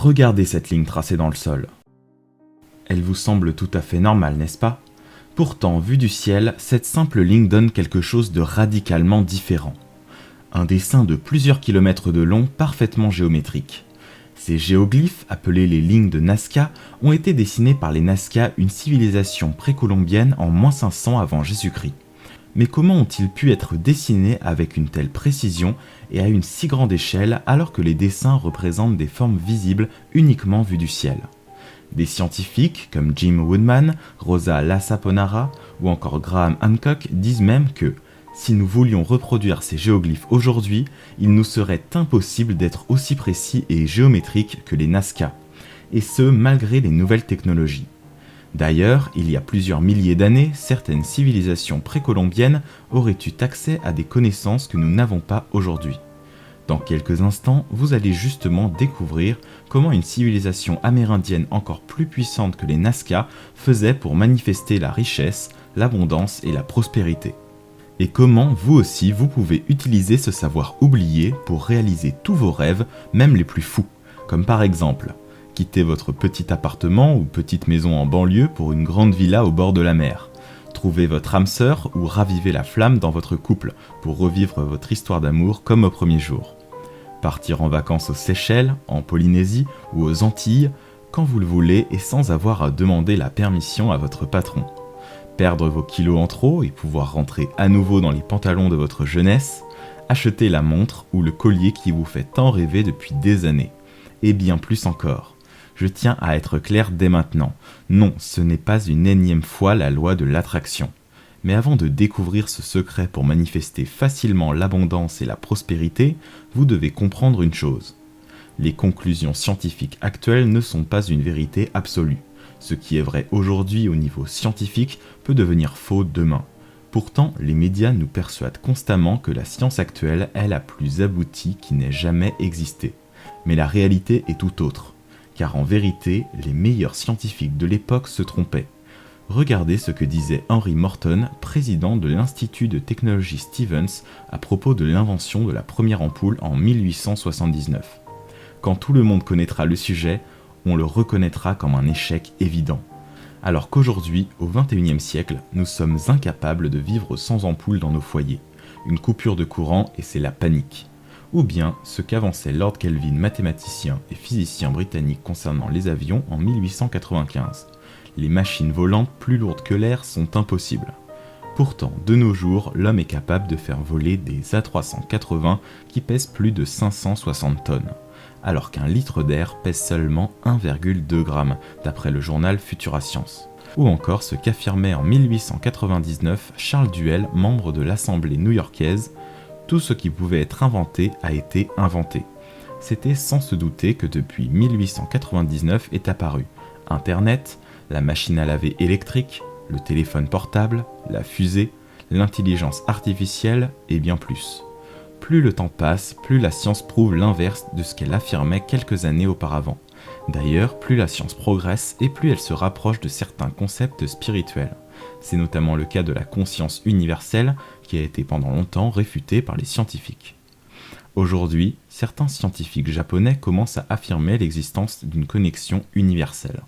Regardez cette ligne tracée dans le sol. Elle vous semble tout à fait normale, n'est-ce pas? Pourtant, vue du ciel, cette simple ligne donne quelque chose de radicalement différent. Un dessin de plusieurs kilomètres de long, parfaitement géométrique. Ces géoglyphes, appelés les lignes de Nazca, ont été dessinés par les Nazca, une civilisation précolombienne en -500 avant Jésus-Christ. Mais comment ont-ils pu être dessinés avec une telle précision et à une si grande échelle alors que les dessins représentent des formes visibles uniquement vues du ciel? Des scientifiques comme Jim Woodman, Rosa Lassaponara ou encore Graham Hancock disent même que si nous voulions reproduire ces géoglyphes aujourd'hui, il nous serait impossible d'être aussi précis et géométriques que les Nazca, et ce malgré les nouvelles technologies. D'ailleurs, il y a plusieurs milliers d'années, certaines civilisations précolombiennes auraient eu accès à des connaissances que nous n'avons pas aujourd'hui. Dans quelques instants, vous allez justement découvrir comment une civilisation amérindienne encore plus puissante que les Nazca faisait pour manifester la richesse, l'abondance et la prospérité. Et comment vous aussi vous pouvez utiliser ce savoir oublié pour réaliser tous vos rêves, même les plus fous, comme par exemple quitter votre petit appartement ou petite maison en banlieue pour une grande villa au bord de la mer. Trouver votre âme sœur ou raviver la flamme dans votre couple pour revivre votre histoire d'amour comme au premier jour. Partir en vacances aux Seychelles, en Polynésie ou aux Antilles, quand vous le voulez et sans avoir à demander la permission à votre patron. Perdre vos kilos en trop et pouvoir rentrer à nouveau dans les pantalons de votre jeunesse. Acheter la montre ou le collier qui vous fait tant rêver depuis des années. Et bien plus encore. Je tiens à être clair dès maintenant. Non, ce n'est pas une énième fois la loi de l'attraction. Mais avant de découvrir ce secret pour manifester facilement l'abondance et la prospérité, vous devez comprendre une chose. Les conclusions scientifiques actuelles ne sont pas une vérité absolue. Ce qui est vrai aujourd'hui au niveau scientifique peut devenir faux demain. Pourtant, les médias nous persuadent constamment que la science actuelle est la plus aboutie qui n'ait jamais existé. Mais la réalité est tout autre. Car en vérité, les meilleurs scientifiques de l'époque se trompaient. Regardez ce que disait Henry Morton, président de l'Institut de technologie Stevens, à propos de l'invention de la première ampoule en 1879. Quand tout le monde connaîtra le sujet, on le reconnaîtra comme un échec évident. Alors qu'aujourd'hui, au XXIe siècle, nous sommes incapables de vivre sans ampoule dans nos foyers. Une coupure de courant et c'est la panique. Ou bien ce qu'avançait Lord Kelvin, mathématicien et physicien britannique concernant les avions en 1895. Les machines volantes plus lourdes que l'air sont impossibles. Pourtant, de nos jours, l'homme est capable de faire voler des A380 qui pèsent plus de 560 tonnes, alors qu'un litre d'air pèse seulement 1,2 g, d'après le journal Futura Science. Ou encore ce qu'affirmait en 1899 Charles Duell, membre de l'Assemblée new-yorkaise, tout ce qui pouvait être inventé a été inventé. C'était sans se douter que depuis 1899 est apparu Internet, la machine à laver électrique, le téléphone portable, la fusée, l'intelligence artificielle et bien plus. Plus le temps passe, plus la science prouve l'inverse de ce qu'elle affirmait quelques années auparavant. D'ailleurs, plus la science progresse et plus elle se rapproche de certains concepts spirituels. C'est notamment le cas de la conscience universelle qui a été pendant longtemps réfutée par les scientifiques. Aujourd'hui, certains scientifiques japonais commencent à affirmer l'existence d'une connexion universelle.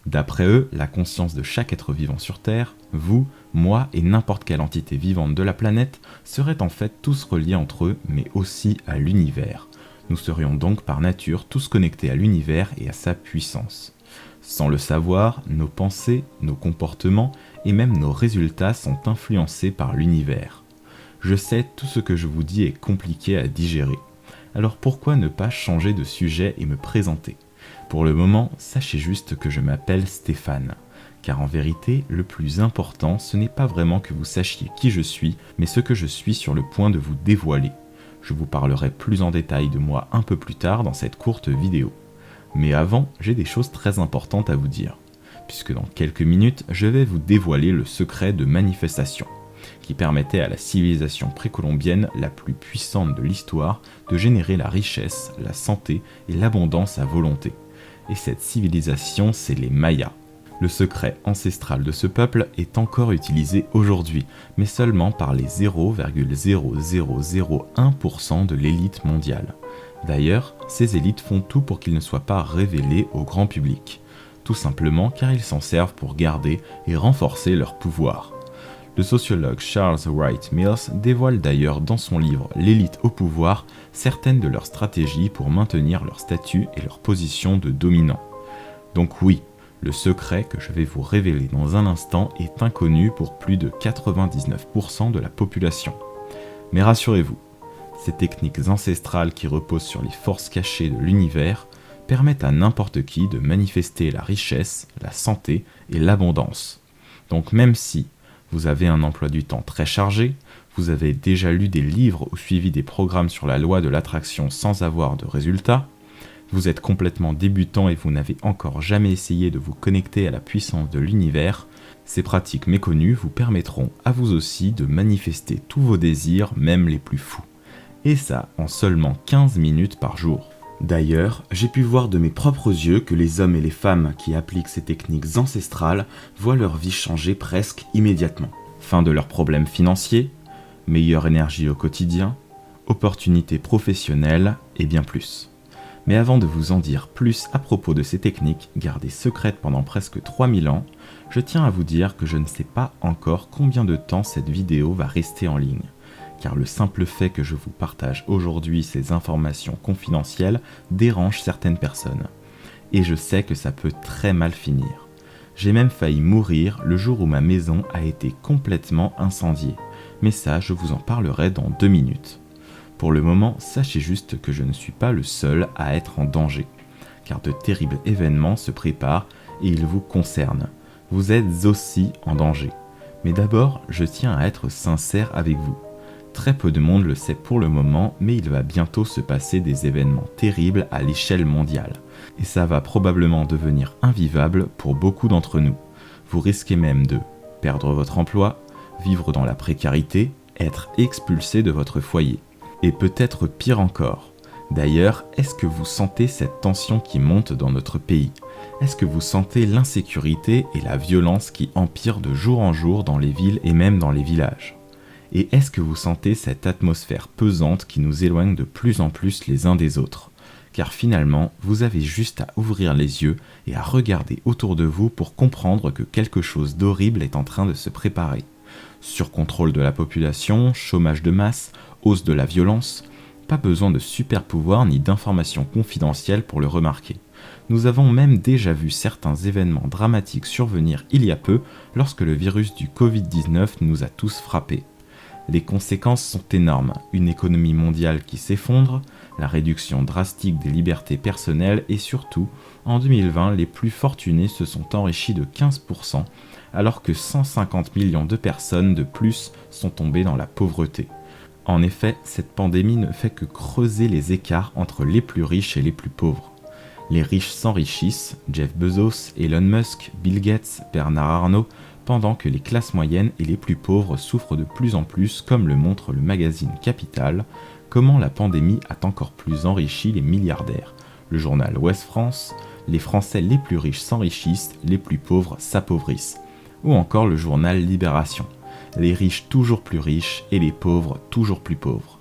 D'après eux, la conscience de chaque être vivant sur Terre, vous, moi et n'importe quelle entité vivante de la planète, seraient en fait tous reliés entre eux, mais aussi à l'univers. Nous serions donc par nature tous connectés à l'univers et à sa puissance. Sans le savoir, nos pensées, nos comportements et même nos résultats sont influencés par l'univers. Je sais, tout ce que je vous dis est compliqué à digérer. Alors pourquoi ne pas changer de sujet et me présenter ? Pour le moment, sachez juste que je m'appelle Stéphane. Car en vérité, le plus important, ce n'est pas vraiment que vous sachiez qui je suis, mais ce que je suis sur le point de vous dévoiler. Je vous parlerai plus en détail de moi un peu plus tard dans cette courte vidéo. Mais avant, j'ai des choses très importantes à vous dire, puisque dans quelques minutes, je vais vous dévoiler le secret de manifestation, qui permettait à la civilisation précolombienne la plus puissante de l'histoire de générer la richesse, la santé et l'abondance à volonté. Et cette civilisation, c'est les Mayas. Le secret ancestral de ce peuple est encore utilisé aujourd'hui, mais seulement par les 0,0001% de l'élite mondiale. D'ailleurs, ces élites font tout pour qu'ils ne soient pas révélés au grand public, tout simplement car ils s'en servent pour garder et renforcer leur pouvoir. Le sociologue Charles Wright Mills dévoile d'ailleurs dans son livre L'élite au pouvoir certaines de leurs stratégies pour maintenir leur statut et leur position de dominant. Donc oui, le secret que je vais vous révéler dans un instant est inconnu pour plus de 99% de la population. Mais rassurez-vous, ces techniques ancestrales qui reposent sur les forces cachées de l'univers permettent à n'importe qui de manifester la richesse, la santé et l'abondance. Donc même si vous avez un emploi du temps très chargé, vous avez déjà lu des livres ou suivi des programmes sur la loi de l'attraction sans avoir de résultats, vous êtes complètement débutant et vous n'avez encore jamais essayé de vous connecter à la puissance de l'univers, ces pratiques méconnues vous permettront à vous aussi de manifester tous vos désirs, même les plus fous. Et ça en seulement 15 minutes par jour. D'ailleurs, j'ai pu voir de mes propres yeux que les hommes et les femmes qui appliquent ces techniques ancestrales voient leur vie changer presque immédiatement. Fin de leurs problèmes financiers, meilleure énergie au quotidien, opportunités professionnelles et bien plus. Mais avant de vous en dire plus à propos de ces techniques gardées secrètes pendant presque 3000 ans, je tiens à vous dire que je ne sais pas encore combien de temps cette vidéo va rester en ligne. Car le simple fait que je vous partage aujourd'hui ces informations confidentielles dérange certaines personnes. Et je sais que ça peut très mal finir. J'ai même failli mourir le jour où ma maison a été complètement incendiée. Mais ça, je vous en parlerai dans 2 minutes. Pour le moment, sachez juste que je ne suis pas le seul à être en danger. Car de terribles événements se préparent et ils vous concernent. Vous êtes aussi en danger. Mais d'abord, je tiens à être sincère avec vous. Très peu de monde le sait pour le moment, mais il va bientôt se passer des événements terribles à l'échelle mondiale. Et ça va probablement devenir invivable pour beaucoup d'entre nous. Vous risquez même de perdre votre emploi, vivre dans la précarité, être expulsé de votre foyer. Et peut-être pire encore. D'ailleurs, est-ce que vous sentez cette tension qui monte dans notre pays ? Est-ce que vous sentez l'insécurité et la violence qui empirent de jour en jour dans les villes et même dans les villages ? Et est-ce que vous sentez cette atmosphère pesante qui nous éloigne de plus en plus les uns des autres ? Car finalement, vous avez juste à ouvrir les yeux et à regarder autour de vous pour comprendre que quelque chose d'horrible est en train de se préparer. Surcontrôle de la population, chômage de masse, hausse de la violence, pas besoin de super pouvoirs ni d'informations confidentielles pour le remarquer. Nous avons même déjà vu certains événements dramatiques survenir il y a peu lorsque le virus du Covid-19 nous a tous frappés. Les conséquences sont énormes, une économie mondiale qui s'effondre, la réduction drastique des libertés personnelles et surtout, en 2020, les plus fortunés se sont enrichis de 15%, alors que 150 millions de personnes de plus sont tombées dans la pauvreté. En effet, cette pandémie ne fait que creuser les écarts entre les plus riches et les plus pauvres. Les riches s'enrichissent, Jeff Bezos, Elon Musk, Bill Gates, Bernard Arnault, pendant que les classes moyennes et les plus pauvres souffrent de plus en plus, comme le montre le magazine Capital, comment la pandémie a encore plus enrichi les milliardaires. Le journal Ouest France, les Français les plus riches s'enrichissent, les plus pauvres s'appauvrissent. Ou encore le journal Libération, les riches toujours plus riches et les pauvres toujours plus pauvres.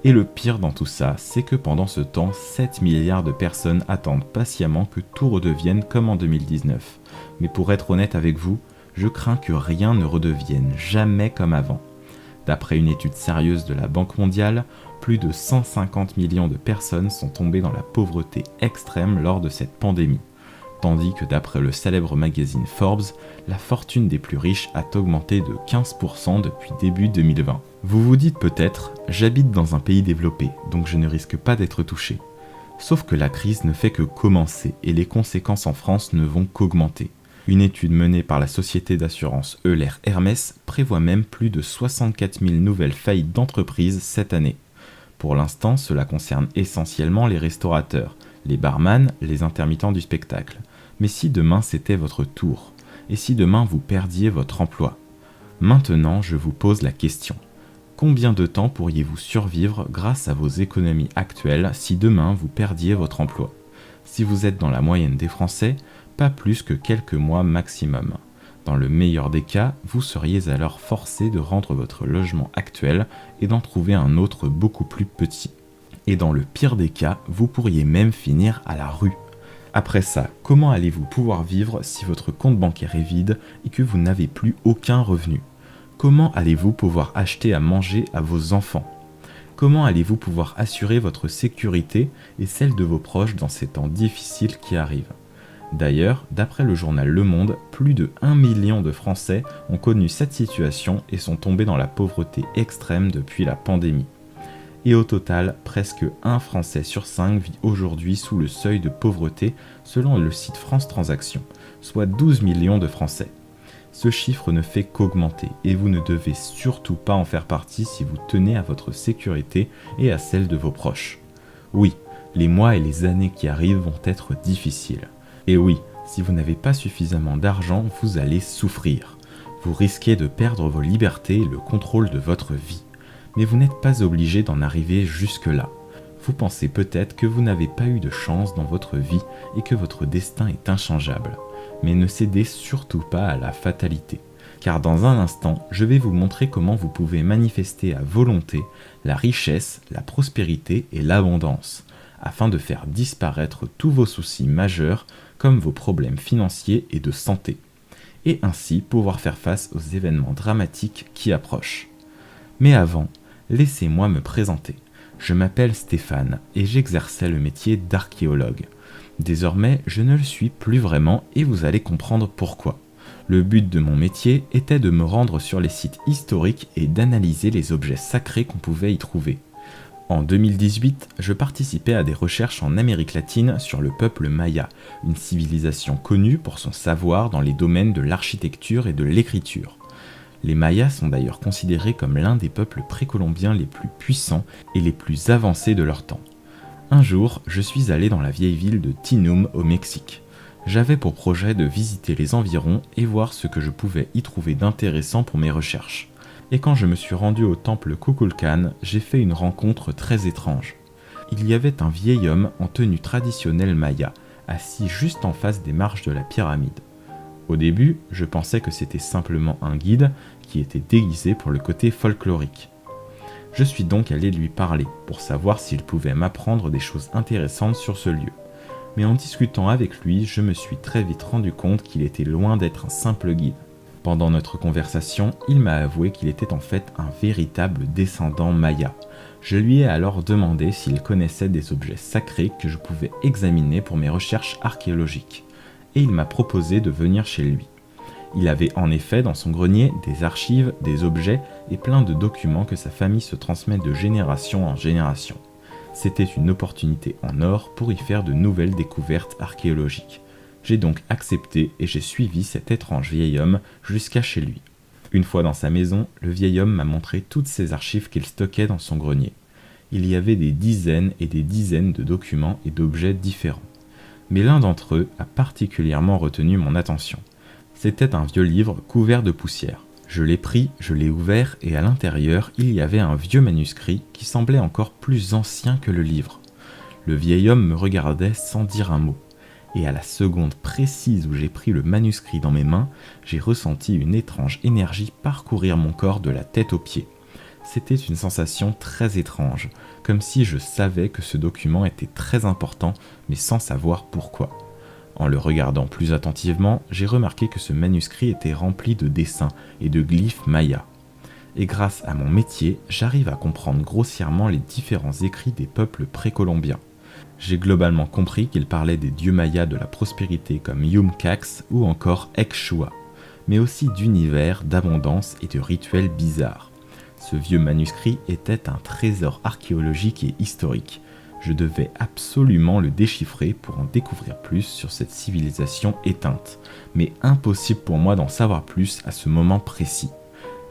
Et le pire dans tout ça, c'est que pendant ce temps, 7 milliards de personnes attendent patiemment que tout redevienne comme en 2019. Mais pour être honnête avec vous, je crains que rien ne redevienne jamais comme avant. D'après une étude sérieuse de la Banque mondiale, plus de 150 millions de personnes sont tombées dans la pauvreté extrême lors de cette pandémie. Tandis que d'après le célèbre magazine Forbes, la fortune des plus riches a augmenté de 15% depuis début 2020. Vous vous dites peut-être, j'habite dans un pays développé, donc je ne risque pas d'être touché. Sauf que la crise ne fait que commencer et les conséquences en France ne vont qu'augmenter. Une étude menée par la société d'assurance Euler Hermès prévoit même plus de 64 000 nouvelles faillites d'entreprises cette année. Pour l'instant, cela concerne essentiellement les restaurateurs, les barman, les intermittents du spectacle. Mais si demain c'était votre tour, et si demain vous perdiez votre emploi ? Maintenant, je vous pose la question. Combien de temps pourriez-vous survivre grâce à vos économies actuelles si demain vous perdiez votre emploi ? Si vous êtes dans la moyenne des Français, pas plus que quelques mois maximum. Dans le meilleur des cas, vous seriez alors forcé de rendre votre logement actuel et d'en trouver un autre beaucoup plus petit. Et dans le pire des cas, vous pourriez même finir à la rue. Après ça, comment allez-vous pouvoir vivre si votre compte bancaire est vide et que vous n'avez plus aucun revenu? Comment allez-vous pouvoir acheter à manger à vos enfants? Comment allez-vous pouvoir assurer votre sécurité et celle de vos proches dans ces temps difficiles qui arrivent? D'ailleurs, d'après le journal Le Monde, plus de 1 million de Français ont connu cette situation et sont tombés dans la pauvreté extrême depuis la pandémie. Et au total, presque 1 Français sur 5 vit aujourd'hui sous le seuil de pauvreté selon le site France Transactions, soit 12 millions de Français. Ce chiffre ne fait qu'augmenter et vous ne devez surtout pas en faire partie si vous tenez à votre sécurité et à celle de vos proches. Oui, les mois et les années qui arrivent vont être difficiles. Et oui, si vous n'avez pas suffisamment d'argent, vous allez souffrir. Vous risquez de perdre vos libertés et le contrôle de votre vie. Mais vous n'êtes pas obligé d'en arriver jusque-là. Vous pensez peut-être que vous n'avez pas eu de chance dans votre vie et que votre destin est inchangeable. Mais ne cédez surtout pas à la fatalité. Car dans un instant, je vais vous montrer comment vous pouvez manifester à volonté la richesse, la prospérité et l'abondance, afin de faire disparaître tous vos soucis majeurs comme vos problèmes financiers et de santé, et ainsi pouvoir faire face aux événements dramatiques qui approchent. Mais avant, laissez-moi me présenter. Je m'appelle Stéphane et j'exerçais le métier d'archéologue. Désormais, je ne le suis plus vraiment et vous allez comprendre pourquoi. Le but de mon métier était de me rendre sur les sites historiques et d'analyser les objets sacrés qu'on pouvait y trouver. En 2018, je participais à des recherches en Amérique latine sur le peuple maya, une civilisation connue pour son savoir dans les domaines de l'architecture et de l'écriture. Les Mayas sont d'ailleurs considérés comme l'un des peuples précolombiens les plus puissants et les plus avancés de leur temps. Un jour, je suis allé dans la vieille ville de Tinum au Mexique. J'avais pour projet de visiter les environs et voir ce que je pouvais y trouver d'intéressant pour mes recherches. Et quand je me suis rendu au temple Kukulkan, j'ai fait une rencontre très étrange. Il y avait un vieil homme en tenue traditionnelle maya, assis juste en face des marches de la pyramide. Au début, je pensais que c'était simplement un guide qui était déguisé pour le côté folklorique. Je suis donc allé lui parler pour savoir s'il pouvait m'apprendre des choses intéressantes sur ce lieu. Mais en discutant avec lui, je me suis très vite rendu compte qu'il était loin d'être un simple guide. Pendant notre conversation, il m'a avoué qu'il était en fait un véritable descendant maya. Je lui ai alors demandé s'il connaissait des objets sacrés que je pouvais examiner pour mes recherches archéologiques. Et il m'a proposé de venir chez lui. Il avait en effet dans son grenier des archives, des objets et plein de documents que sa famille se transmet de génération en génération. C'était une opportunité en or pour y faire de nouvelles découvertes archéologiques. J'ai donc accepté et j'ai suivi cet étrange vieil homme jusqu'à chez lui. Une fois dans sa maison, le vieil homme m'a montré toutes ces archives qu'il stockait dans son grenier. Il y avait des dizaines et des dizaines de documents et d'objets différents. Mais l'un d'entre eux a particulièrement retenu mon attention. C'était un vieux livre couvert de poussière. Je l'ai pris, je l'ai ouvert et à l'intérieur, il y avait un vieux manuscrit qui semblait encore plus ancien que le livre. Le vieil homme me regardait sans dire un mot. Et à la seconde précise où j'ai pris le manuscrit dans mes mains, j'ai ressenti une étrange énergie parcourir mon corps de la tête aux pieds. C'était une sensation très étrange, comme si je savais que ce document était très important, mais sans savoir pourquoi. En le regardant plus attentivement, j'ai remarqué que ce manuscrit était rempli de dessins et de glyphes mayas. Et grâce à mon métier, j'arrive à comprendre grossièrement les différents écrits des peuples précolombiens. J'ai globalement compris qu'il parlait des dieux mayas de la prospérité comme Yum-Cax ou encore Exshua, mais aussi d'univers, d'abondance et de rituels bizarres. Ce vieux manuscrit était un trésor archéologique et historique. Je devais absolument le déchiffrer pour en découvrir plus sur cette civilisation éteinte, mais impossible pour moi d'en savoir plus à ce moment précis.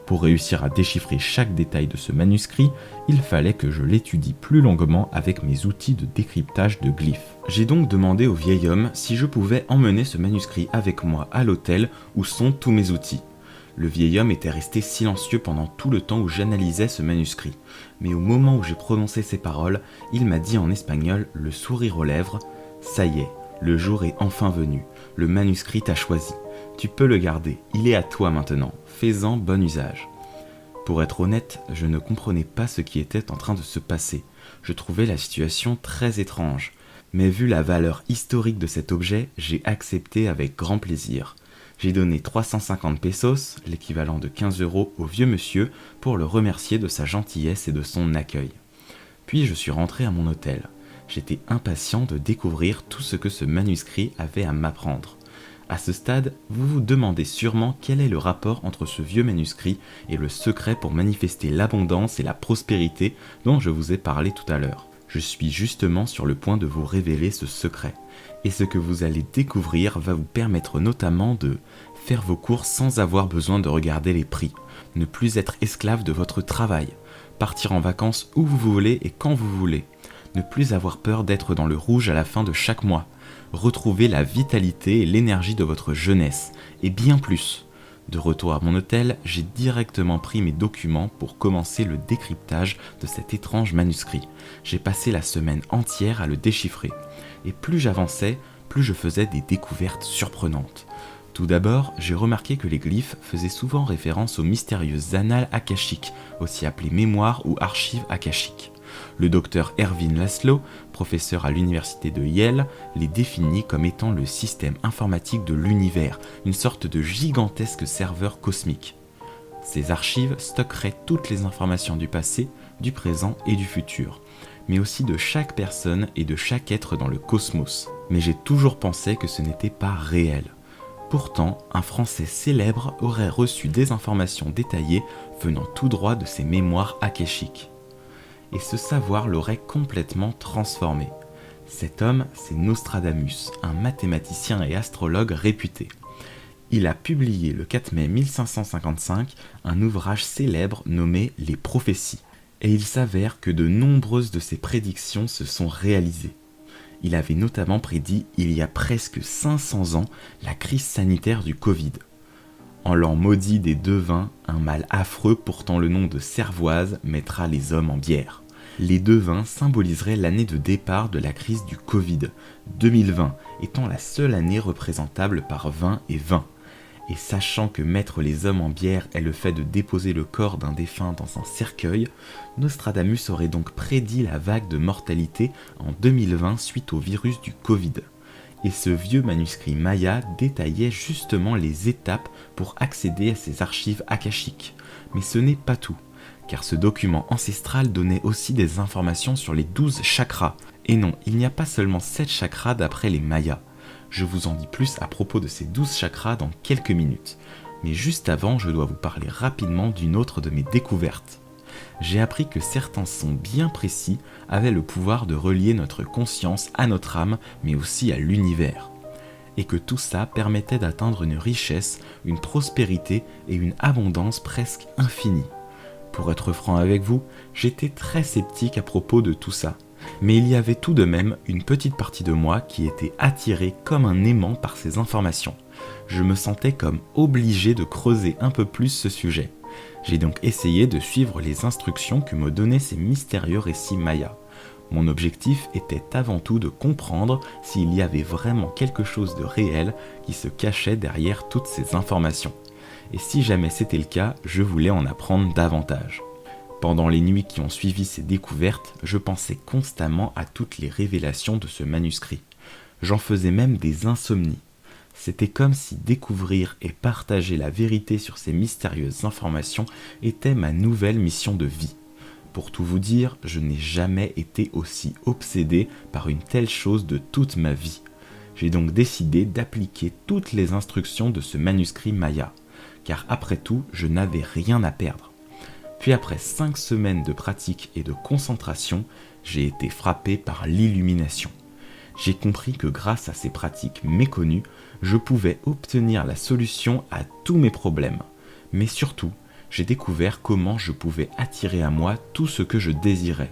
Pour réussir à déchiffrer chaque détail de ce manuscrit, il fallait que je l'étudie plus longuement avec mes outils de décryptage de glyphes. J'ai donc demandé au vieil homme si je pouvais emmener ce manuscrit avec moi à l'hôtel où sont tous mes outils. Le vieil homme était resté silencieux pendant tout le temps où j'analysais ce manuscrit, mais au moment où j'ai prononcé ces paroles, il m'a dit en espagnol, le sourire aux lèvres, « Ça y est, le jour est enfin venu, le manuscrit t'a choisi. Tu peux le garder, il est à toi maintenant, fais-en bon usage. » Pour être honnête, je ne comprenais pas ce qui était en train de se passer. Je trouvais la situation très étrange, mais vu la valeur historique de cet objet, j'ai accepté avec grand plaisir. J'ai donné 350 pesos, l'équivalent de 15 euros, au vieux monsieur pour le remercier de sa gentillesse et de son accueil. Puis je suis rentré à mon hôtel. J'étais impatient de découvrir tout ce que ce manuscrit avait à m'apprendre. À ce stade, vous vous demandez sûrement quel est le rapport entre ce vieux manuscrit et le secret pour manifester l'abondance et la prospérité dont je vous ai parlé tout à l'heure. Je suis justement sur le point de vous révéler ce secret. Et ce que vous allez découvrir va vous permettre notamment de faire vos courses sans avoir besoin de regarder les prix, ne plus être esclave de votre travail, partir en vacances où vous voulez et quand vous voulez, ne plus avoir peur d'être dans le rouge à la fin de chaque mois, retrouver la vitalité et l'énergie de votre jeunesse, et bien plus. De retour à mon hôtel, j'ai directement pris mes documents pour commencer le décryptage de cet étrange manuscrit. J'ai passé la semaine entière à le déchiffrer, et plus j'avançais, plus je faisais des découvertes surprenantes. Tout d'abord, j'ai remarqué que les glyphes faisaient souvent référence aux mystérieuses annales akashiques, aussi appelées mémoires ou archives akashiques. Le docteur Erwin Laszlo, professeur à l'université de Yale, les définit comme étant le système informatique de l'univers, une sorte de gigantesque serveur cosmique. Ces archives stockeraient toutes les informations du passé, du présent et du futur, mais aussi de chaque personne et de chaque être dans le cosmos. Mais j'ai toujours pensé que ce n'était pas réel. Pourtant, un Français célèbre aurait reçu des informations détaillées venant tout droit de ses mémoires akashiques. Et ce savoir l'aurait complètement transformé. Cet homme, c'est Nostradamus, un mathématicien et astrologue réputé. Il a publié le 4 mai 1555 un ouvrage célèbre nommé Les Prophéties. Et il s'avère que de nombreuses de ses prédictions se sont réalisées. Il avait notamment prédit il y a presque 500 ans la crise sanitaire du Covid. En l'an maudit des devins, un mal affreux portant le nom de cervoise mettra les hommes en bière. Les devins symboliseraient l'année de départ de la crise du Covid, 2020 étant la seule année représentable par 20 et 20. Et sachant que mettre les hommes en bière est le fait de déposer le corps d'un défunt dans un cercueil, Nostradamus aurait donc prédit la vague de mortalité en 2020 suite au virus du Covid. Et ce vieux manuscrit maya détaillait justement les étapes pour accéder à ces archives akashiques. Mais ce n'est pas tout, car ce document ancestral donnait aussi des informations sur les 12 chakras. Et non, il n'y a pas seulement 7 chakras d'après les mayas. Je vous en dis plus à propos de ces 12 chakras dans quelques minutes. Mais juste avant, je dois vous parler rapidement d'une autre de mes découvertes. J'ai appris que certains sons bien précis avaient le pouvoir de relier notre conscience à notre âme, mais aussi à l'univers. Et que tout ça permettait d'atteindre une richesse, une prospérité et une abondance presque infinie. Pour être franc avec vous, j'étais très sceptique à propos de tout ça. Mais il y avait tout de même une petite partie de moi qui était attirée comme un aimant par ces informations. Je me sentais comme obligé de creuser un peu plus ce sujet. J'ai donc essayé de suivre les instructions que me donnaient ces mystérieux récits mayas. Mon objectif était avant tout de comprendre s'il y avait vraiment quelque chose de réel qui se cachait derrière toutes ces informations. Et si jamais c'était le cas, je voulais en apprendre davantage. Pendant les nuits qui ont suivi ces découvertes, je pensais constamment à toutes les révélations de ce manuscrit. J'en faisais même des insomnies. C'était comme si découvrir et partager la vérité sur ces mystérieuses informations était ma nouvelle mission de vie. Pour tout vous dire, je n'ai jamais été aussi obsédé par une telle chose de toute ma vie. J'ai donc décidé d'appliquer toutes les instructions de ce manuscrit maya, car après tout, je n'avais rien à perdre. Puis après 5 semaines de pratique et de concentration, j'ai été frappé par l'illumination. J'ai compris que grâce à ces pratiques méconnues, je pouvais obtenir la solution à tous mes problèmes. Mais surtout, j'ai découvert comment je pouvais attirer à moi tout ce que je désirais.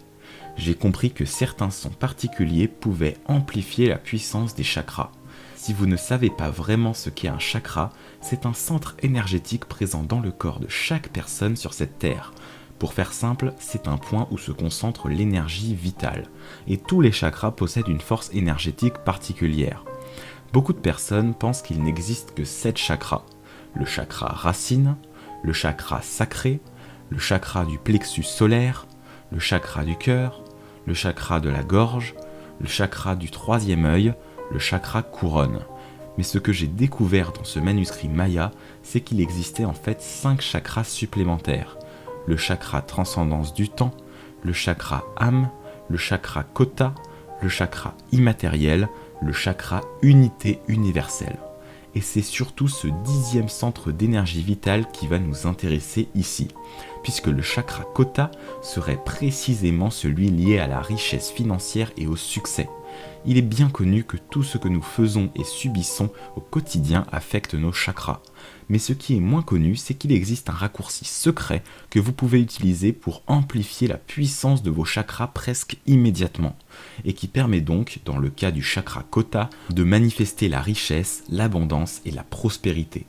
J'ai compris que certains sons particuliers pouvaient amplifier la puissance des chakras. Si vous ne savez pas vraiment ce qu'est un chakra, c'est un centre énergétique présent dans le corps de chaque personne sur cette terre. Pour faire simple, c'est un point où se concentre l'énergie vitale. Et tous les chakras possèdent une force énergétique particulière. Beaucoup de personnes pensent qu'il n'existe que 7 chakras. Le chakra racine, le chakra sacré, le chakra du plexus solaire, le chakra du cœur, le chakra de la gorge, le chakra du troisième œil, le chakra couronne. Mais ce que j'ai découvert dans ce manuscrit maya, c'est qu'il existait en fait 5 chakras supplémentaires. Le chakra transcendance du temps, le chakra âme, le chakra kota, le chakra immatériel, le chakra unité universelle. Et c'est surtout ce 10e centre d'énergie vitale qui va nous intéresser ici, puisque le chakra kota serait précisément celui lié à la richesse financière et au succès. Il est bien connu que tout ce que nous faisons et subissons au quotidien affecte nos chakras. Mais ce qui est moins connu, c'est qu'il existe un raccourci secret que vous pouvez utiliser pour amplifier la puissance de vos chakras presque immédiatement, et qui permet donc, dans le cas du chakra kota, de manifester la richesse, l'abondance et la prospérité.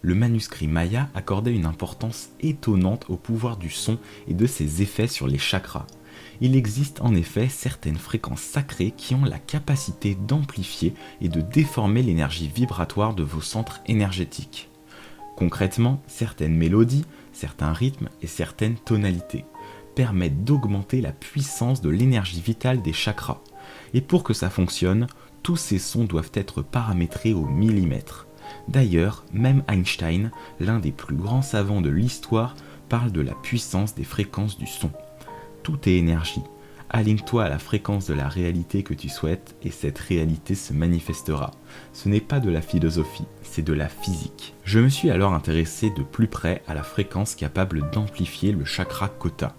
Le manuscrit maya accordait une importance étonnante au pouvoir du son et de ses effets sur les chakras. Il existe en effet certaines fréquences sacrées qui ont la capacité d'amplifier et de déformer l'énergie vibratoire de vos centres énergétiques. Concrètement, certaines mélodies, certains rythmes et certaines tonalités permettent d'augmenter la puissance de l'énergie vitale des chakras. Et pour que ça fonctionne, tous ces sons doivent être paramétrés au millimètre. D'ailleurs, même Einstein, l'un des plus grands savants de l'histoire, parle de la puissance des fréquences du son. Tout est énergie. Aligne-toi à la fréquence de la réalité que tu souhaites et cette réalité se manifestera. Ce n'est pas de la philosophie, c'est de la physique. Je me suis alors intéressé de plus près à la fréquence capable d'amplifier le chakra kota.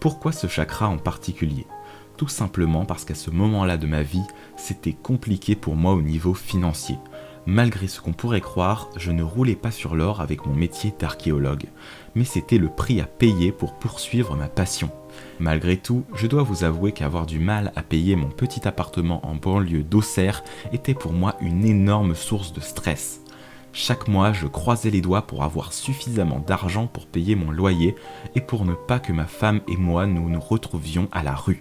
Pourquoi ce chakra en particulier ? Tout simplement parce qu'à ce moment-là de ma vie, c'était compliqué pour moi au niveau financier. Malgré ce qu'on pourrait croire, je ne roulais pas sur l'or avec mon métier d'archéologue, mais c'était le prix à payer pour poursuivre ma passion. Malgré tout, je dois vous avouer qu'avoir du mal à payer mon petit appartement en banlieue d'Auxerre était pour moi une énorme source de stress. Chaque mois, je croisais les doigts pour avoir suffisamment d'argent pour payer mon loyer et pour ne pas que ma femme et moi nous retrouvions à la rue.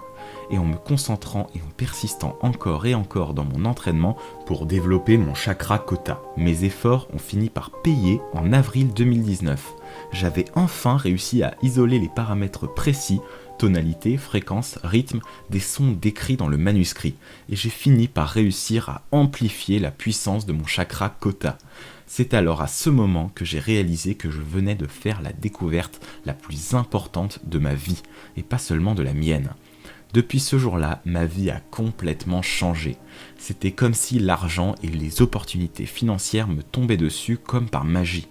Et en me concentrant et en persistant encore et encore dans mon entraînement pour développer mon chakra kota. Mes efforts ont fini par payer en avril 2019. J'avais enfin réussi à isoler les paramètres précis, tonalité, fréquence, rythme, des sons décrits dans le manuscrit, et j'ai fini par réussir à amplifier la puissance de mon chakra kota. C'est alors à ce moment que j'ai réalisé que je venais de faire la découverte la plus importante de ma vie, et pas seulement de la mienne. Depuis ce jour-là, ma vie a complètement changé. C'était comme si l'argent et les opportunités financières me tombaient dessus comme par magie.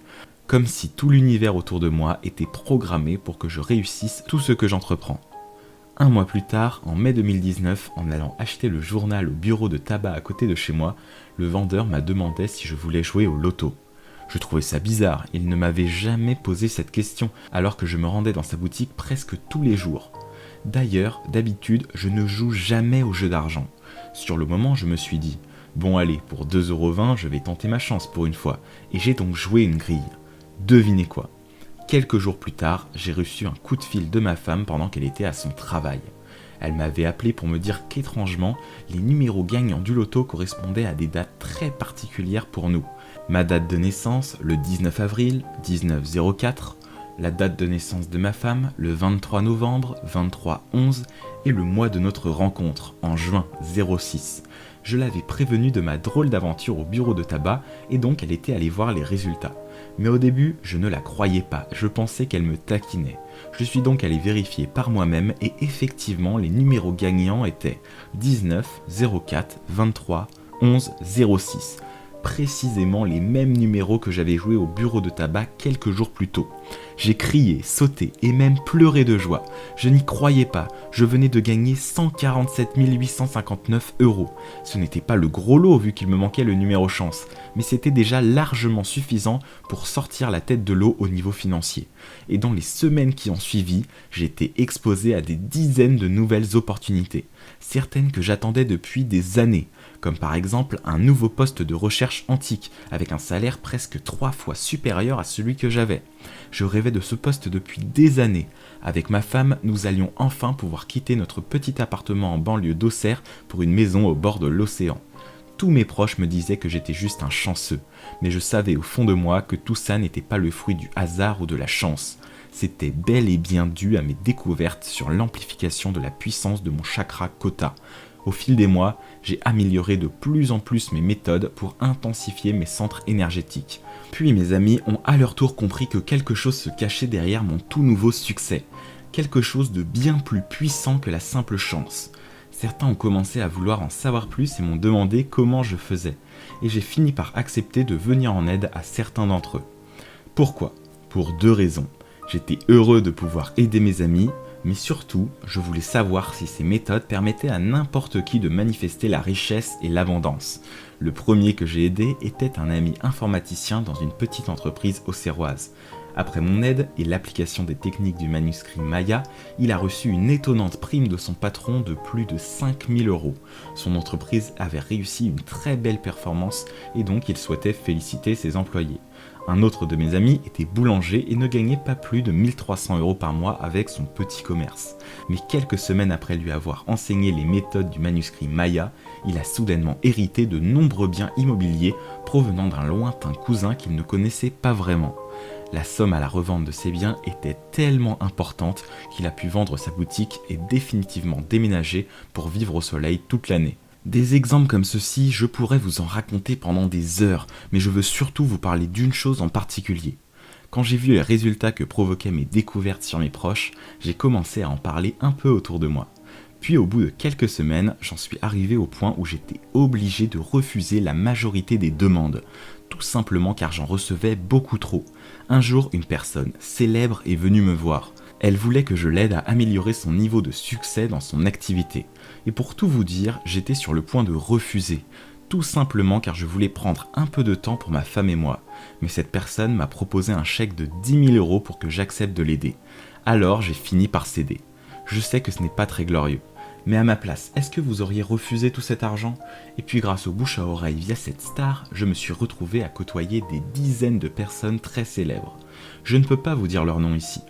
Comme si tout l'univers autour de moi était programmé pour que je réussisse tout ce que j'entreprends. Un mois plus tard, en mai 2019, en allant acheter le journal au bureau de tabac à côté de chez moi, le vendeur m'a demandé si je voulais jouer au loto. Je trouvais ça bizarre, il ne m'avait jamais posé cette question alors que je me rendais dans sa boutique presque tous les jours. D'ailleurs, d'habitude, je ne joue jamais aux jeux d'argent. Sur le moment, je me suis dit, bon allez, pour 2,20 €, je vais tenter ma chance pour une fois, et j'ai donc joué une grille. Devinez quoi ? Quelques jours plus tard, j'ai reçu un coup de fil de ma femme pendant qu'elle était à son travail. Elle m'avait appelé pour me dire qu'étrangement, les numéros gagnants du loto correspondaient à des dates très particulières pour nous. Ma date de naissance, le 19 avril, 1904, la date de naissance de ma femme, le 23 novembre, 23/11, et le mois de notre rencontre, en juin 06. Je l'avais prévenue de ma drôle d'aventure au bureau de tabac, et donc elle était allée voir les résultats. Mais au début, je ne la croyais pas, je pensais qu'elle me taquinait. Je suis donc allé vérifier par moi-même, et effectivement, les numéros gagnants étaient 19, 04, 23, 11, 06. Précisément les mêmes numéros que j'avais joués au bureau de tabac quelques jours plus tôt. J'ai crié, sauté et même pleuré de joie. Je n'y croyais pas, je venais de gagner 147 859 €. Ce n'était pas le gros lot vu qu'il me manquait le numéro chance, mais c'était déjà largement suffisant pour sortir la tête de l'eau au niveau financier. Et dans les semaines qui ont suivi, j'ai été exposé à des dizaines de nouvelles opportunités, certaines que j'attendais depuis des années, comme par exemple un nouveau poste de recherche antique avec un salaire presque 3 fois supérieur à celui que j'avais. Je rêvais de ce poste depuis des années. Avec ma femme, nous allions enfin pouvoir quitter notre petit appartement en banlieue d'Auxerre pour une maison au bord de l'océan. Tous mes proches me disaient que j'étais juste un chanceux, mais je savais au fond de moi que tout ça n'était pas le fruit du hasard ou de la chance. C'était bel et bien dû à mes découvertes sur l'amplification de la puissance de mon chakra Kota. Au fil des mois, j'ai amélioré de plus en plus mes méthodes pour intensifier mes centres énergétiques. Puis mes amis ont à leur tour compris que quelque chose se cachait derrière mon tout nouveau succès. Quelque chose de bien plus puissant que la simple chance. Certains ont commencé à vouloir en savoir plus et m'ont demandé comment je faisais. Et j'ai fini par accepter de venir en aide à certains d'entre eux. Pourquoi ? Pour 2 raisons. J'étais heureux de pouvoir aider mes amis, mais surtout, je voulais savoir si ces méthodes permettaient à n'importe qui de manifester la richesse et l'abondance. Le premier que j'ai aidé était un ami informaticien dans une petite entreprise auxerroise. Après mon aide et l'application des techniques du manuscrit Maya, il a reçu une étonnante prime de son patron de plus de 5 000 €. Son entreprise avait réussi une très belle performance et donc il souhaitait féliciter ses employés. Un autre de mes amis était boulanger et ne gagnait pas plus de 1 300 € par mois avec son petit commerce. Mais quelques semaines après lui avoir enseigné les méthodes du manuscrit Maya, il a soudainement hérité de nombreux biens immobiliers provenant d'un lointain cousin qu'il ne connaissait pas vraiment. La somme à la revente de ses biens était tellement importante qu'il a pu vendre sa boutique et définitivement déménager pour vivre au soleil toute l'année. Des exemples comme ceux-ci, je pourrais vous en raconter pendant des heures, mais je veux surtout vous parler d'une chose en particulier. Quand j'ai vu les résultats que provoquaient mes découvertes sur mes proches, j'ai commencé à en parler un peu autour de moi. Puis au bout de quelques semaines, j'en suis arrivé au point où j'étais obligé de refuser la majorité des demandes, tout simplement car j'en recevais beaucoup trop. Un jour, une personne célèbre est venue me voir. Elle voulait que je l'aide à améliorer son niveau de succès dans son activité. Et pour tout vous dire, j'étais sur le point de refuser, tout simplement car je voulais prendre un peu de temps pour ma femme et moi. Mais cette personne m'a proposé un chèque de 10 000 € pour que j'accepte de l'aider. Alors j'ai fini par céder. Je sais que ce n'est pas très glorieux. Mais à ma place, est-ce que vous auriez refusé tout cet argent ? Et puis grâce au bouche à oreille via cette star, je me suis retrouvé à côtoyer des dizaines de personnes très célèbres. Je ne peux pas vous dire leur nom ici.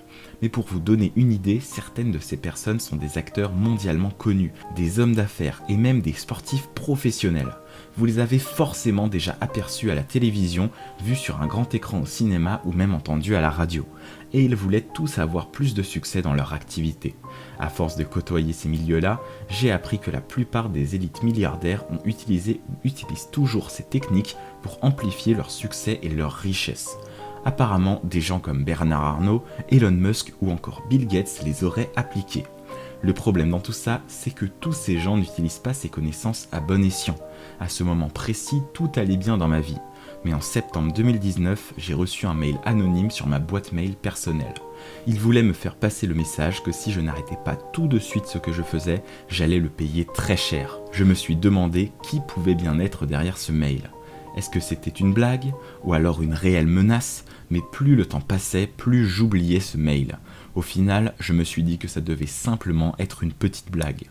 Mais pour vous donner une idée, certaines de ces personnes sont des acteurs mondialement connus, des hommes d'affaires et même des sportifs professionnels. Vous les avez forcément déjà aperçus à la télévision, vus sur un grand écran au cinéma ou même entendus à la radio. Et ils voulaient tous avoir plus de succès dans leur activité. À force de côtoyer ces milieux-là, j'ai appris que la plupart des élites milliardaires ont utilisé ou utilisent toujours ces techniques pour amplifier leur succès et leur richesse. Apparemment, des gens comme Bernard Arnault, Elon Musk ou encore Bill Gates les auraient appliqués. Le problème dans tout ça, c'est que tous ces gens n'utilisent pas ces connaissances à bon escient. À ce moment précis, tout allait bien dans ma vie. Mais en septembre 2019, j'ai reçu un mail anonyme sur ma boîte mail personnelle. Il voulait me faire passer le message que si je n'arrêtais pas tout de suite ce que je faisais, j'allais le payer très cher. Je me suis demandé qui pouvait bien être derrière ce mail. Est-ce que c'était une blague ou alors une réelle menace ? Mais plus le temps passait, plus j'oubliais ce mail. Au final, je me suis dit que ça devait simplement être une petite blague.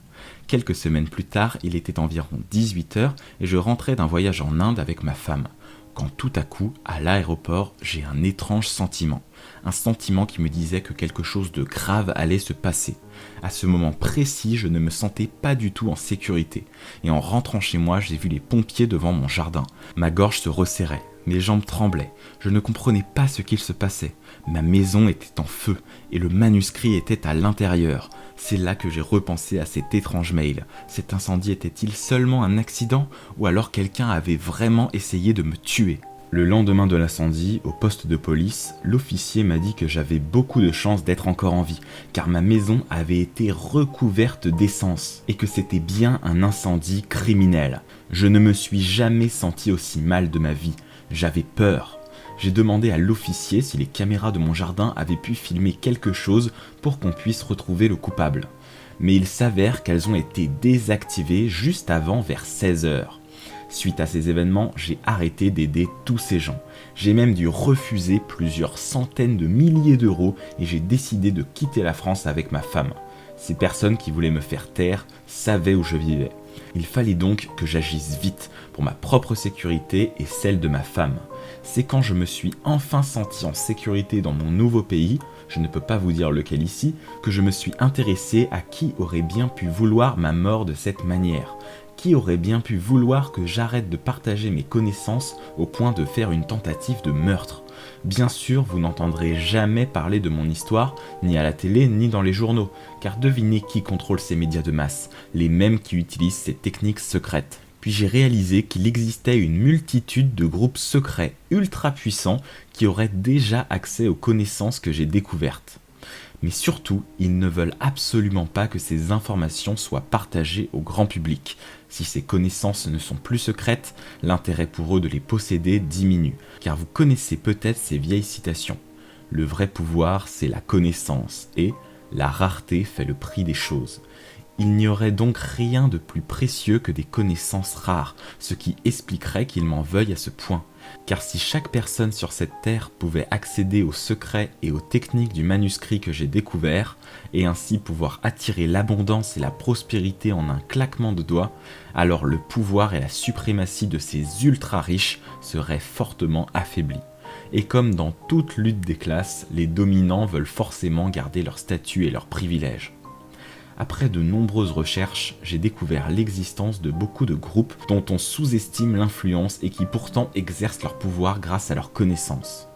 Quelques semaines plus tard, il était environ 18 h et je rentrais d'un voyage en Inde avec ma femme. Quand tout à coup, à l'aéroport, j'ai un étrange sentiment. Un sentiment qui me disait que quelque chose de grave allait se passer. À ce moment précis, je ne me sentais pas du tout en sécurité. Et en rentrant chez moi, j'ai vu les pompiers devant mon jardin. Ma gorge se resserrait, mes jambes tremblaient. Je ne comprenais pas ce qu'il se passait. Ma maison était en feu et le manuscrit était à l'intérieur. C'est là que j'ai repensé à cet étrange mail. Cet incendie était-il seulement un accident ou alors quelqu'un avait vraiment essayé de me tuer ? Le lendemain de l'incendie, au poste de police, l'officier m'a dit que j'avais beaucoup de chance d'être encore en vie, car ma maison avait été recouverte d'essence, et que c'était bien un incendie criminel. Je ne me suis jamais senti aussi mal de ma vie. J'avais peur. J'ai demandé à l'officier si les caméras de mon jardin avaient pu filmer quelque chose pour qu'on puisse retrouver le coupable. Mais il s'avère qu'elles ont été désactivées juste avant vers 16 h. Suite à ces événements, j'ai arrêté d'aider tous ces gens. J'ai même dû refuser plusieurs centaines de milliers d'euros et j'ai décidé de quitter la France avec ma femme. Ces personnes qui voulaient me faire taire savaient où je vivais. Il fallait donc que j'agisse vite pour ma propre sécurité et celle de ma femme. C'est quand je me suis enfin senti en sécurité dans mon nouveau pays, je ne peux pas vous dire lequel ici, que je me suis intéressé à qui aurait bien pu vouloir ma mort de cette manière. Qui aurait bien pu vouloir que j'arrête de partager mes connaissances au point de faire une tentative de meurtre ? Bien sûr, vous n'entendrez jamais parler de mon histoire, ni à la télé, ni dans les journaux, car devinez qui contrôle ces médias de masse, les mêmes qui utilisent ces techniques secrètes. Puis j'ai réalisé qu'il existait une multitude de groupes secrets ultra puissants qui auraient déjà accès aux connaissances que j'ai découvertes. Mais surtout, ils ne veulent absolument pas que ces informations soient partagées au grand public. Si ces connaissances ne sont plus secrètes, l'intérêt pour eux de les posséder diminue, car vous connaissez peut-être ces vieilles citations. Le vrai pouvoir, c'est la connaissance, et la rareté fait le prix des choses. Il n'y aurait donc rien de plus précieux que des connaissances rares, ce qui expliquerait qu'ils m'en veuillent à ce point. Car si chaque personne sur cette terre pouvait accéder aux secrets et aux techniques du manuscrit que j'ai découvert, et ainsi pouvoir attirer l'abondance et la prospérité en un claquement de doigts, alors le pouvoir et la suprématie de ces ultra-riches seraient fortement affaiblis. Et comme dans toute lutte des classes, les dominants veulent forcément garder leur statut et leurs privilèges. Après de nombreuses recherches, j'ai découvert l'existence de beaucoup de groupes dont on sous-estime l'influence et qui pourtant exercent leur pouvoir grâce à leurs connaissances.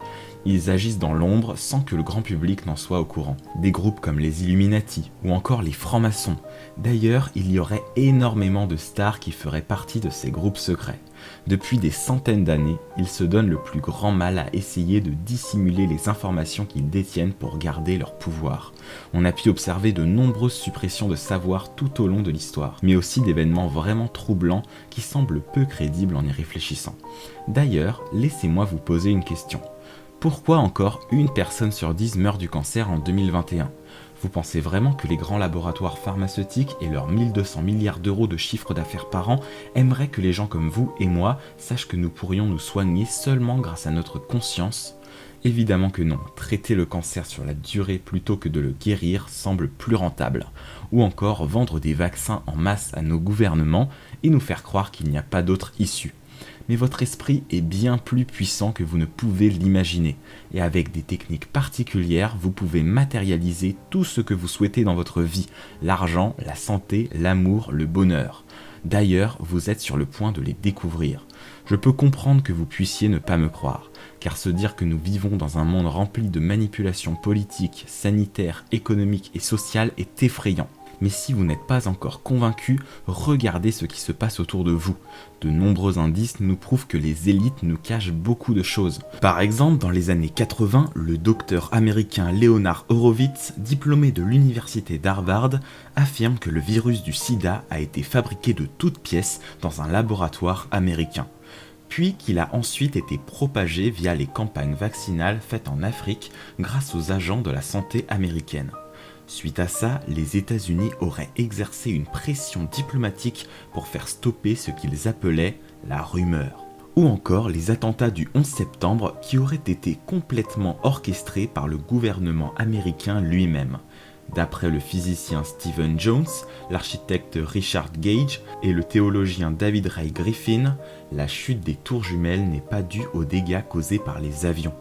Ils agissent dans l'ombre sans que le grand public n'en soit au courant. Des groupes comme les Illuminati ou encore les francs-maçons. D'ailleurs, il y aurait énormément de stars qui feraient partie de ces groupes secrets. Depuis des centaines d'années, ils se donnent le plus grand mal à essayer de dissimuler les informations qu'ils détiennent pour garder leur pouvoir. On a pu observer de nombreuses suppressions de savoir tout au long de l'histoire, mais aussi d'événements vraiment troublants qui semblent peu crédibles en y réfléchissant. D'ailleurs, laissez-moi vous poser une question. Pourquoi encore une personne sur 10 meurt du cancer en 2021 ? Vous pensez vraiment que les grands laboratoires pharmaceutiques et leurs 1200 milliards d'euros de chiffre d'affaires par an aimeraient que les gens comme vous et moi sachent que nous pourrions nous soigner seulement grâce à notre conscience ? Évidemment que non, traiter le cancer sur la durée plutôt que de le guérir semble plus rentable. Ou encore vendre des vaccins en masse à nos gouvernements et nous faire croire qu'il n'y a pas d'autre issue. Mais votre esprit est bien plus puissant que vous ne pouvez l'imaginer, et avec des techniques particulières, vous pouvez matérialiser tout ce que vous souhaitez dans votre vie, l'argent, la santé, l'amour, le bonheur. D'ailleurs, vous êtes sur le point de les découvrir. Je peux comprendre que vous puissiez ne pas me croire, car se dire que nous vivons dans un monde rempli de manipulations politiques, sanitaires, économiques et sociales est effrayant. Mais si vous n'êtes pas encore convaincu, regardez ce qui se passe autour de vous. De nombreux indices nous prouvent que les élites nous cachent beaucoup de choses. Par exemple, dans les années 80, le docteur américain Leonard Horowitz, diplômé de l'université d'Harvard, affirme que le virus du sida a été fabriqué de toutes pièces dans un laboratoire américain. Puis qu'il a ensuite été propagé via les campagnes vaccinales faites en Afrique grâce aux agents de la santé américaine. Suite à ça, les États-Unis auraient exercé une pression diplomatique pour faire stopper ce qu'ils appelaient la rumeur. Ou encore les attentats du 11 septembre qui auraient été complètement orchestrés par le gouvernement américain lui-même. D'après le physicien Stephen Jones, l'architecte Richard Gage et le théologien David Ray Griffin, la chute des tours jumelles n'est pas due aux dégâts causés par les avions.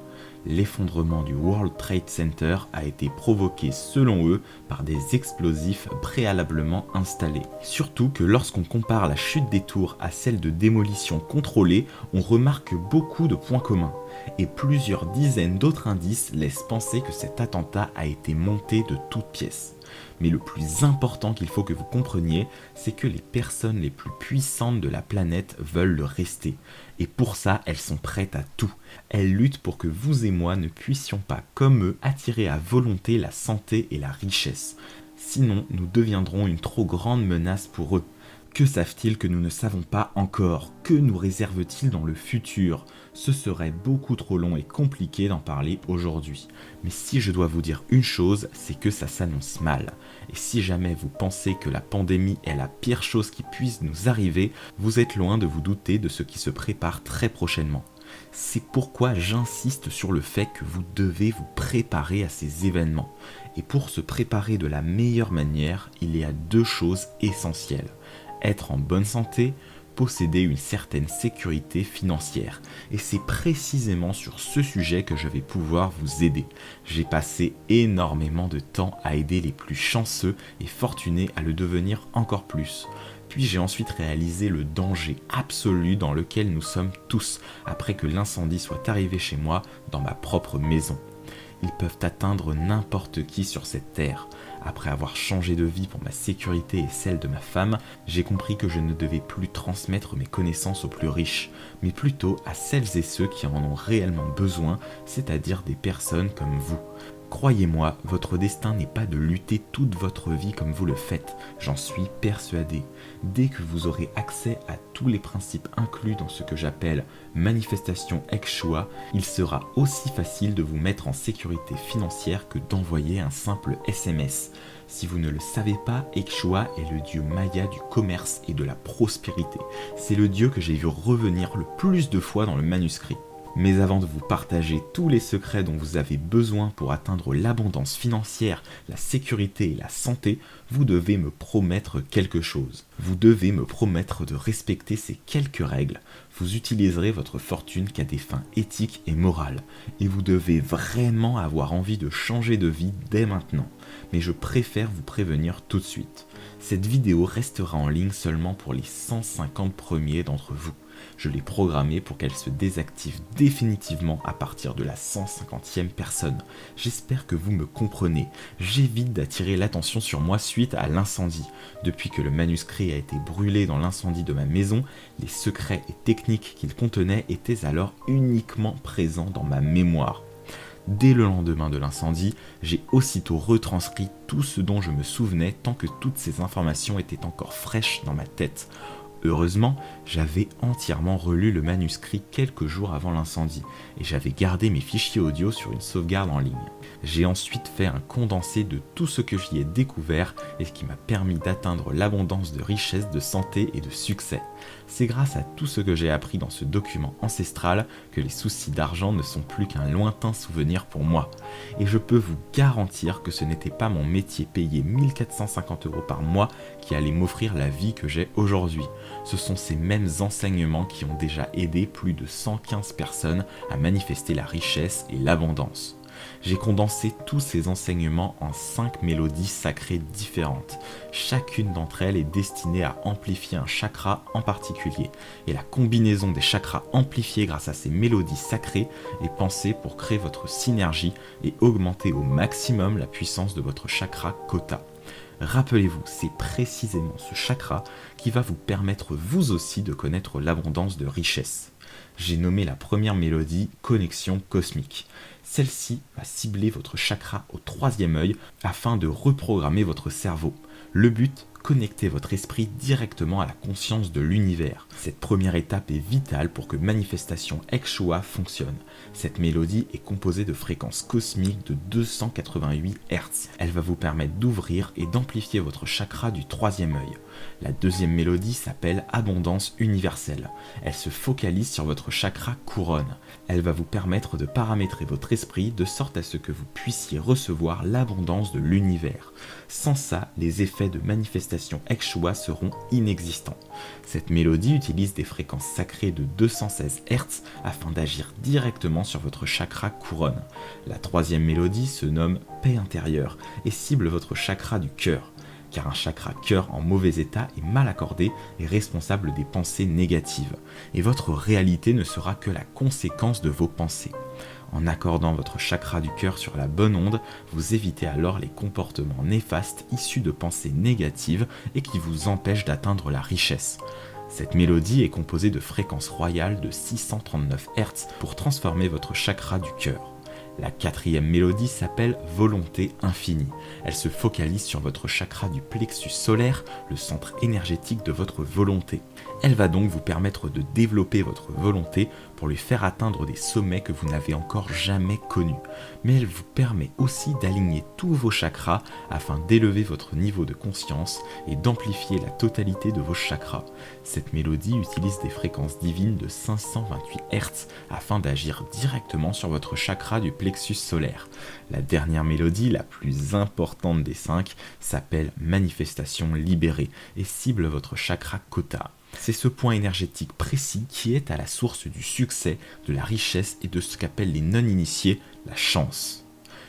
L'effondrement du World Trade Center a été provoqué selon eux par des explosifs préalablement installés. Surtout que lorsqu'on compare la chute des tours à celle de démolition contrôlée, on remarque beaucoup de points communs. Et plusieurs dizaines d'autres indices laissent penser que cet attentat a été monté de toutes pièces. Mais le plus important qu'il faut que vous compreniez, c'est que les personnes les plus puissantes de la planète veulent le rester. Et pour ça, elles sont prêtes à tout. Elles luttent pour que vous et moi ne puissions pas, comme eux, attirer à volonté la santé et la richesse. Sinon, nous deviendrons une trop grande menace pour eux. Que savent-ils que nous ne savons pas encore ? Que nous réservent-ils dans le futur ? Ce serait beaucoup trop long et compliqué d'en parler aujourd'hui. Mais si je dois vous dire une chose, c'est que ça s'annonce mal. Et si jamais vous pensez que la pandémie est la pire chose qui puisse nous arriver, vous êtes loin de vous douter de ce qui se prépare très prochainement. C'est pourquoi j'insiste sur le fait que vous devez vous préparer à ces événements. Et pour se préparer de la meilleure manière, il y a 2 choses essentielles. Être en bonne santé, posséder une certaine sécurité financière. Et c'est précisément sur ce sujet que je vais pouvoir vous aider. J'ai passé énormément de temps à aider les plus chanceux et fortunés à le devenir encore plus. Puis j'ai ensuite réalisé le danger absolu dans lequel nous sommes tous après que l'incendie soit arrivé chez moi dans ma propre maison. Ils peuvent atteindre n'importe qui sur cette terre. Après avoir changé de vie pour ma sécurité et celle de ma femme, j'ai compris que je ne devais plus transmettre mes connaissances aux plus riches, mais plutôt à celles et ceux qui en ont réellement besoin, c'est-à-dire des personnes comme vous. Croyez-moi, votre destin n'est pas de lutter toute votre vie comme vous le faites, j'en suis persuadé. Dès que vous aurez accès à tous les principes inclus dans ce que j'appelle manifestation ex-choix, il sera aussi facile de vous mettre en sécurité financière que d'envoyer un simple SMS. Si vous ne le savez pas, Ekshua est le dieu maya du commerce et de la prospérité. C'est le dieu que j'ai vu revenir le plus de fois dans le manuscrit. Mais avant de vous partager tous les secrets dont vous avez besoin pour atteindre l'abondance financière, la sécurité et la santé, vous devez me promettre quelque chose. Vous devez me promettre de respecter ces quelques règles. Vous utiliserez votre fortune qu'à des fins éthiques et morales. Et vous devez vraiment avoir envie de changer de vie dès maintenant. Mais je préfère vous prévenir tout de suite. Cette vidéo restera en ligne seulement pour les 150 premiers d'entre vous. Je l'ai programmée pour qu'elle se désactive définitivement à partir de la 150e personne. J'espère que vous me comprenez. J'évite d'attirer l'attention sur moi suite à l'incendie. Depuis que le manuscrit a été brûlé dans l'incendie de ma maison, les secrets et techniques qu'il contenait étaient alors uniquement présents dans ma mémoire. Dès le lendemain de l'incendie, j'ai aussitôt retranscrit tout ce dont je me souvenais tant que toutes ces informations étaient encore fraîches dans ma tête. Heureusement, j'avais entièrement relu le manuscrit quelques jours avant l'incendie et j'avais gardé mes fichiers audio sur une sauvegarde en ligne. J'ai ensuite fait un condensé de tout ce que j'y ai découvert et ce qui m'a permis d'atteindre l'abondance de richesse, de santé et de succès. C'est grâce à tout ce que j'ai appris dans ce document ancestral que les soucis d'argent ne sont plus qu'un lointain souvenir pour moi. Et je peux vous garantir que ce n'était pas mon métier payé 1450 € par mois qui allait m'offrir la vie que j'ai aujourd'hui. Ce sont ces mêmes enseignements qui ont déjà aidé plus de 115 personnes à manifester la richesse et l'abondance. J'ai condensé tous ces enseignements en 5 mélodies sacrées différentes. Chacune d'entre elles est destinée à amplifier un chakra en particulier. Et la combinaison des chakras amplifiés grâce à ces mélodies sacrées est pensée pour créer votre synergie et augmenter au maximum la puissance de votre chakra Kota. Rappelez-vous, c'est précisément ce chakra qui va vous permettre vous aussi de connaître l'abondance de richesse. J'ai nommé la première mélodie Connexion Cosmique. Celle-ci va cibler votre chakra au 3e œil afin de reprogrammer votre cerveau. Le but, connecter votre esprit directement à la conscience de l'univers. Cette première étape est vitale pour que Manifestation Ekshua fonctionne. Cette mélodie est composée de fréquences cosmiques de 288 Hz. Elle va vous permettre d'ouvrir et d'amplifier votre chakra du 3e œil. La deuxième mélodie s'appelle Abondance universelle. Elle se focalise sur votre chakra couronne. Elle va vous permettre de paramétrer votre esprit de sorte à ce que vous puissiez recevoir l'abondance de l'univers. Sans ça, les effets de Manifestation Ekshua seront inexistants. Cette mélodie utilise des fréquences sacrées de 216 Hz afin d'agir directement sur votre chakra couronne. La troisième mélodie se nomme Paix intérieure et cible votre chakra du cœur. Car un chakra cœur en mauvais état et mal accordé est responsable des pensées négatives, et votre réalité ne sera que la conséquence de vos pensées. En accordant votre chakra du cœur sur la bonne onde, vous évitez alors les comportements néfastes issus de pensées négatives et qui vous empêchent d'atteindre la richesse. Cette mélodie est composée de fréquences royales de 639 Hz pour transformer votre chakra du cœur. La quatrième mélodie s'appelle Volonté infinie. Elle se focalise sur votre chakra du plexus solaire, le centre énergétique de votre volonté. Elle va donc vous permettre de développer votre volonté pour lui faire atteindre des sommets que vous n'avez encore jamais connus. Mais elle vous permet aussi d'aligner tous vos chakras afin d'élever votre niveau de conscience et d'amplifier la totalité de vos chakras. Cette mélodie utilise des fréquences divines de 528 Hz afin d'agir directement sur votre chakra du plexus solaire. La dernière mélodie, la plus importante des 5, s'appelle Manifestation libérée et cible votre chakra Kota. C'est ce point énergétique précis qui est à la source du succès, de la richesse et de ce qu'appellent les non-initiés la chance.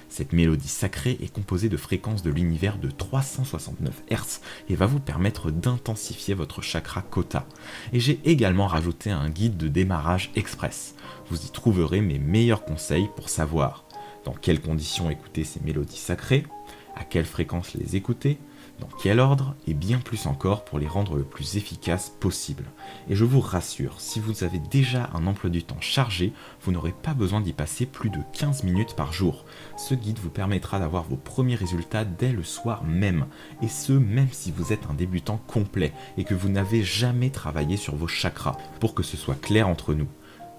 Cette mélodie sacrée est composée de fréquences de l'univers de 369 Hz et va vous permettre d'intensifier votre chakra Kota. Et j'ai également rajouté un guide de démarrage express. Vous y trouverez mes meilleurs conseils pour savoir dans quelles conditions écouter ces mélodies sacrées, à quelle fréquence les écouter, dans quel ordre, et bien plus encore pour les rendre le plus efficaces possible. Et je vous rassure, si vous avez déjà un emploi du temps chargé, vous n'aurez pas besoin d'y passer plus de 15 minutes par jour. Ce guide vous permettra d'avoir vos premiers résultats dès le soir même, et ce même si vous êtes un débutant complet et que vous n'avez jamais travaillé sur vos chakras, pour que ce soit clair entre nous.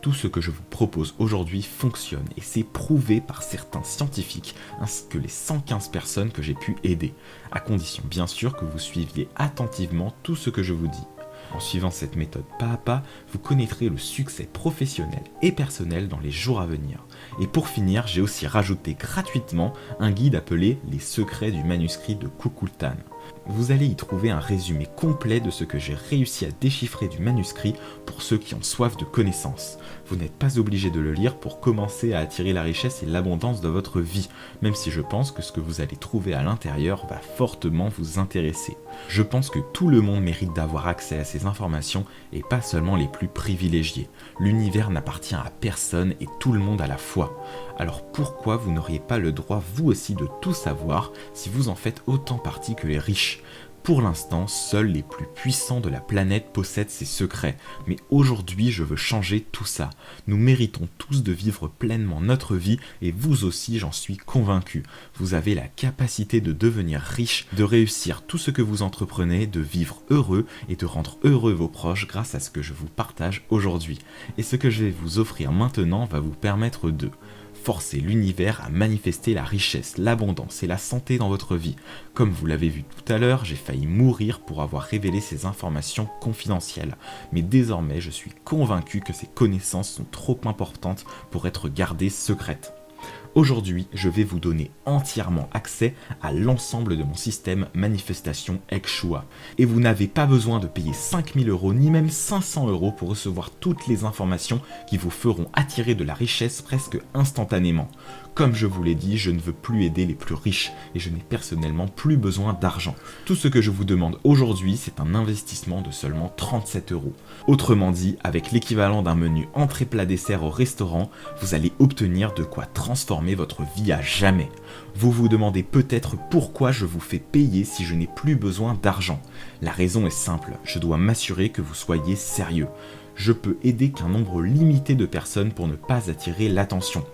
Tout ce que je vous propose aujourd'hui fonctionne et c'est prouvé par certains scientifiques ainsi que les 115 personnes que j'ai pu aider, à condition bien sûr que vous suiviez attentivement tout ce que je vous dis. En suivant cette méthode pas à pas, vous connaîtrez le succès professionnel et personnel dans les jours à venir. Et pour finir, j'ai aussi rajouté gratuitement un guide appelé « Les secrets du manuscrit de Kukultan ». Vous allez y trouver un résumé complet de ce que j'ai réussi à déchiffrer du manuscrit pour ceux qui ont soif de connaissances. Vous n'êtes pas obligé de le lire pour commencer à attirer la richesse et l'abondance de votre vie, même si je pense que ce que vous allez trouver à l'intérieur va fortement vous intéresser. Je pense que tout le monde mérite d'avoir accès à ces informations et pas seulement les plus privilégiés. L'univers n'appartient à personne et tout le monde à la fois. Alors pourquoi vous n'auriez pas le droit vous aussi de tout savoir si vous en faites autant partie que les riches ? Pour l'instant, seuls les plus puissants de la planète possèdent ces secrets, mais aujourd'hui je veux changer tout ça. Nous méritons tous de vivre pleinement notre vie et vous aussi j'en suis convaincu. Vous avez la capacité de devenir riche, de réussir tout ce que vous entreprenez, de vivre heureux et de rendre heureux vos proches grâce à ce que je vous partage aujourd'hui. Et ce que je vais vous offrir maintenant va vous permettre de forcer l'univers à manifester la richesse, l'abondance et la santé dans votre vie. Comme vous l'avez vu tout à l'heure, j'ai failli mourir pour avoir révélé ces informations confidentielles. Mais désormais, je suis convaincu que ces connaissances sont trop importantes pour être gardées secrètes. Aujourd'hui, je vais vous donner entièrement accès à l'ensemble de mon système Manifestation Ekshua. Et vous n'avez pas besoin de payer 5000 € ni même 500 € pour recevoir toutes les informations qui vous feront attirer de la richesse presque instantanément. Comme je vous l'ai dit, je ne veux plus aider les plus riches et je n'ai personnellement plus besoin d'argent. Tout ce que je vous demande aujourd'hui, c'est un investissement de seulement 37 €. Autrement dit, avec l'équivalent d'un menu entrée-plat-dessert au restaurant, vous allez obtenir de quoi transformer votre vie à jamais. Vous vous demandez peut-être pourquoi je vous fais payer si je n'ai plus besoin d'argent. La raison est simple, je dois m'assurer que vous soyez sérieux. Je peux aider qu'un nombre limité de personnes pour ne pas attirer l'attention.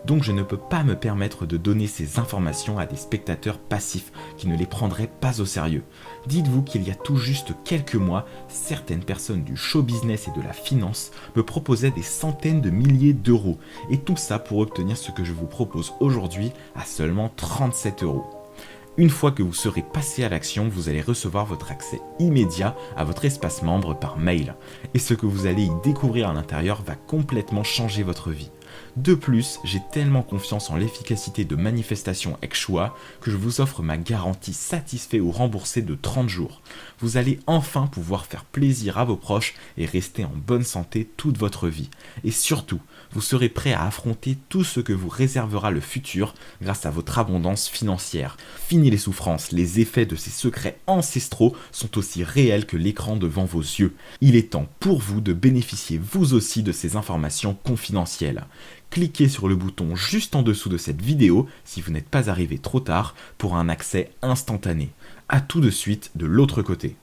Donc je ne peux pas me permettre de donner ces informations à des spectateurs passifs qui ne les prendraient pas au sérieux. Dites-vous qu'il y a tout juste quelques mois, certaines personnes du show business et de la finance me proposaient des centaines de milliers d'euros. Et tout ça pour obtenir ce que je vous propose aujourd'hui à seulement 37 €. Une fois que vous serez passé à l'action, vous allez recevoir votre accès immédiat à votre espace membre par mail. Et ce que vous allez y découvrir à l'intérieur va complètement changer votre vie. De plus, j'ai tellement confiance en l'efficacité de Manifestation Ekshua que je vous offre ma garantie satisfait ou remboursée de 30 jours. Vous allez enfin pouvoir faire plaisir à vos proches et rester en bonne santé toute votre vie. Et surtout, vous serez prêt à affronter tout ce que vous réservera le futur grâce à votre abondance financière. Fini les souffrances, les effets de ces secrets ancestraux sont aussi réels que l'écran devant vos yeux. Il est temps pour vous de bénéficier vous aussi de ces informations confidentielles. Cliquez sur le bouton juste en dessous de cette vidéo si vous n'êtes pas arrivé trop tard pour un accès instantané. À tout de suite de l'autre côté.